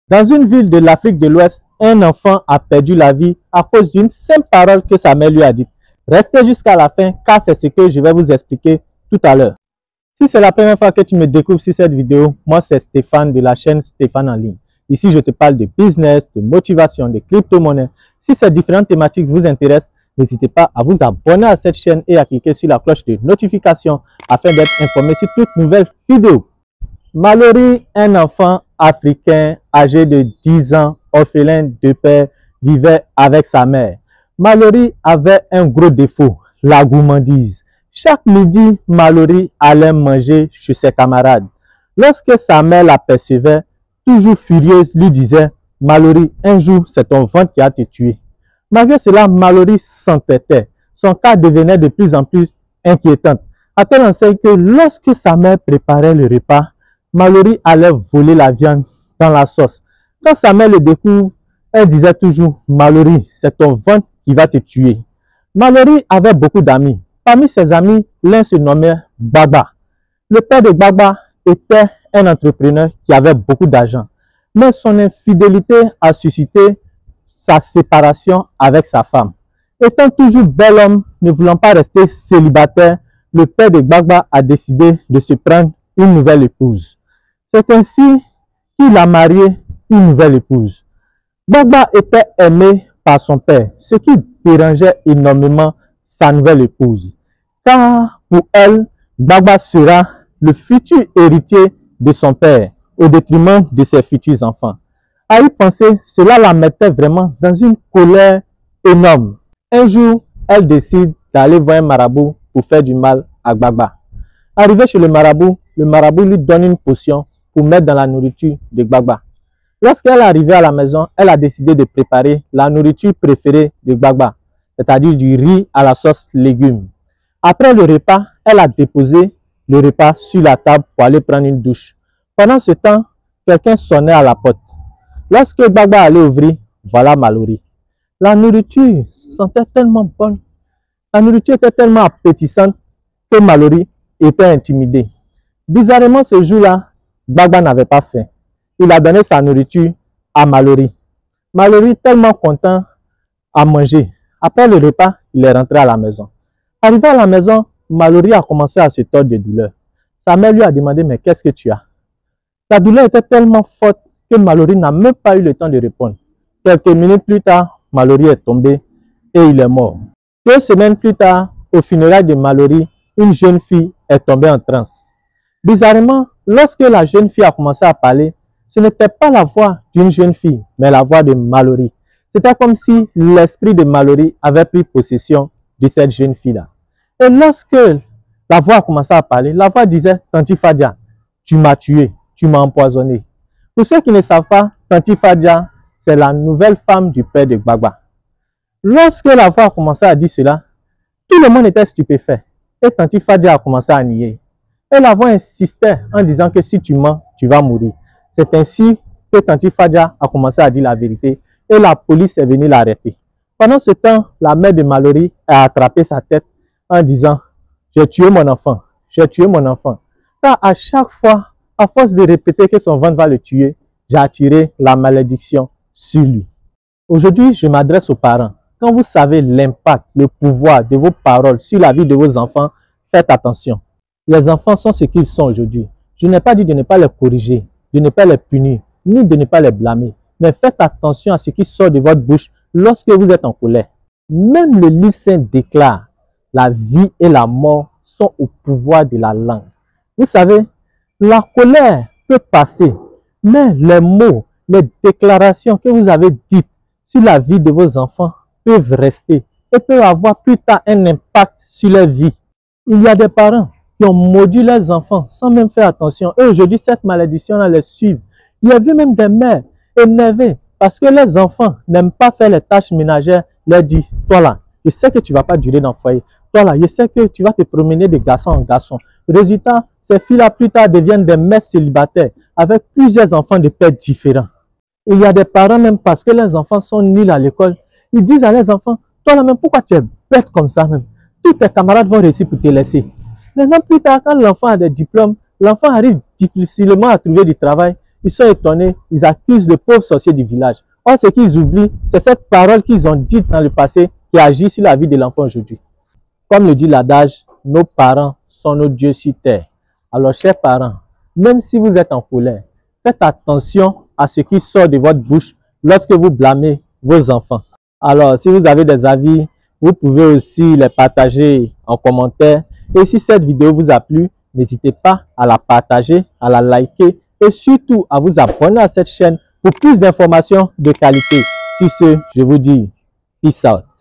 Dans une ville de l'Afrique de l'Ouest, un enfant a perdu la vie à cause d'une simple parole que sa mère lui a dite. Restez jusqu'à la fin car c'est ce que je vais vous expliquer tout à l'heure. Si c'est la première fois que tu me découvres sur cette vidéo, moi c'est Stéphane de la chaîne Stéphane en ligne. Ici, je te parle de business, de motivation, de crypto-monnaie. Si ces différentes thématiques vous intéressent, n'hésitez pas à vous abonner à cette chaîne et à cliquer sur la cloche de notification afin d'être informé sur toute nouvelle vidéo. Mallory, un enfant africain âgé de 10 ans, orphelin de père, vivait avec sa mère. Mallory avait un gros défaut, la gourmandise. Chaque midi, Mallory allait manger chez ses camarades. Lorsque sa mère l'apercevait, toujours furieuse, lui disait « Mallory, un jour, c'est ton ventre qui a te tué ». Malgré cela, Mallory s'entêtait. Son cas devenait de plus en plus inquiétant. À tel enseigne que lorsque sa mère préparait le repas, Mallory allait voler la viande dans la sauce. Quand sa mère le découvre, elle disait toujours « Mallory, c'est ton ventre qui va te tuer ». Mallory avait beaucoup d'amis. Parmi ses amis, l'un se nommait Baba. Le père de Baba était un entrepreneur qui avait beaucoup d'argent. Mais son infidélité a suscité sa séparation avec sa femme. Étant toujours bel homme, ne voulant pas rester célibataire, le père de Baba a décidé de se prendre une nouvelle épouse. C'est ainsi qu'il a marié une nouvelle épouse. Baba était aimé par son père, ce qui dérangeait énormément sa nouvelle épouse. Car pour elle, Baba sera le futur héritier de son père, au détriment de ses futurs enfants. À y penser, cela la mettait vraiment dans une colère énorme. Un jour, elle décide d'aller voir un marabout pour faire du mal à Baba. Arrivée chez le marabout lui donne une potion pour mettre dans la nourriture de Baba. Lorsqu'elle est arrivée à la maison, elle a décidé de préparer la nourriture préférée de Baba, c'est-à-dire du riz à la sauce légumes. Après le repas, elle a déposé le repas sur la table pour aller prendre une douche. Pendant ce temps, quelqu'un sonnait à la porte. Lorsque Baba allait ouvrir, voilà Mallory. La nourriture sentait tellement bonne, la nourriture était tellement appétissante que Mallory était intimidé. Bizarrement, ce jour-là, Baba n'avait pas faim. Il a donné sa nourriture à Mallory. Mallory, tellement content, a mangé. Après le repas, il est rentré à la maison. Arrivé à la maison, Mallory a commencé à se tordre de douleur. Sa mère lui a demandé « Mais qu'est-ce que tu as ?» La douleur était tellement forte que Mallory n'a même pas eu le temps de répondre. Quelques minutes plus tard, Mallory est tombé et il est mort. 2 semaines plus tard, au funérail de Mallory, une jeune fille est tombée en transe. Bizarrement, lorsque la jeune fille a commencé à parler, ce n'était pas la voix d'une jeune fille, mais la voix de Mallory. C'était comme si l'esprit de Mallory avait pris possession de cette jeune fille-là. Et lorsque la voix a commencé à parler, la voix disait « Tanti Fadia, tu m'as tué, tu m'as empoisonné ». Pour ceux qui ne savent pas, Tanti Fadia, c'est la nouvelle femme du père de Baba. Lorsque la voix a commencé à dire cela, tout le monde était stupéfait. Et Tanti Fadia a commencé à nier. Et la voix insistait en disant que si tu mens, tu vas mourir. C'est ainsi que Tanti Fadia a commencé à dire la vérité et la police est venue l'arrêter. Pendant ce temps, la mère de Mallory a attrapé sa tête en disant « J'ai tué mon enfant, j'ai tué mon enfant ». Car à chaque fois, à force de répéter que son ventre va le tuer, j'ai attiré la malédiction sur lui. Aujourd'hui, je m'adresse aux parents. Quand vous savez l'impact, le pouvoir de vos paroles sur la vie de vos enfants, faites attention. Les enfants sont ce qu'ils sont aujourd'hui. Je n'ai pas dit de ne pas les corriger, de ne pas les punir, ni de ne pas les blâmer. Mais faites attention à ce qui sort de votre bouche lorsque vous êtes en colère. Même le livre saint déclare, la vie et la mort sont au pouvoir de la langue. Vous savez, la colère peut passer, mais les mots, les déclarations que vous avez dites sur la vie de vos enfants peuvent rester et peuvent avoir plus tard un impact sur leur vie. Il y a des parents qui ont maudit leurs enfants sans même faire attention. Et aujourd'hui, cette malédiction-là les suit. Il y a vu même des mères énervées parce que les enfants n'aiment pas faire les tâches ménagères. Leur dit, toi là, je sais que tu ne vas pas durer dans le foyer. Toi là, je sais que tu vas te promener de garçon en garçon. Résultat, ces filles-là plus tard deviennent des mères célibataires avec plusieurs enfants de pères différents. Il y a des parents même parce que les enfants sont nuls à l'école. Ils disent à leurs enfants, toi là même, pourquoi tu es bête comme ça même? Tous tes camarades vont réussir pour te laisser. Maintenant, plus tard, quand l'enfant a des diplômes, l'enfant arrive difficilement à trouver du travail. ils sont étonnés, ils accusent le pauvre sorcier du village. Or, ce qu'ils oublient, c'est cette parole qu'ils ont dite dans le passé qui agit sur la vie de l'enfant aujourd'hui. Comme le dit l'adage, nos parents sont nos dieux sur terre. Alors, chers parents, même si vous êtes en colère, faites attention à ce qui sort de votre bouche lorsque vous blâmez vos enfants. Alors, si vous avez des avis, vous pouvez aussi les partager en commentaire. Et si cette vidéo vous a plu, n'hésitez pas à la partager, à la liker et surtout à vous abonner à cette chaîne pour plus d'informations de qualité. Sur ce, je vous dis peace out.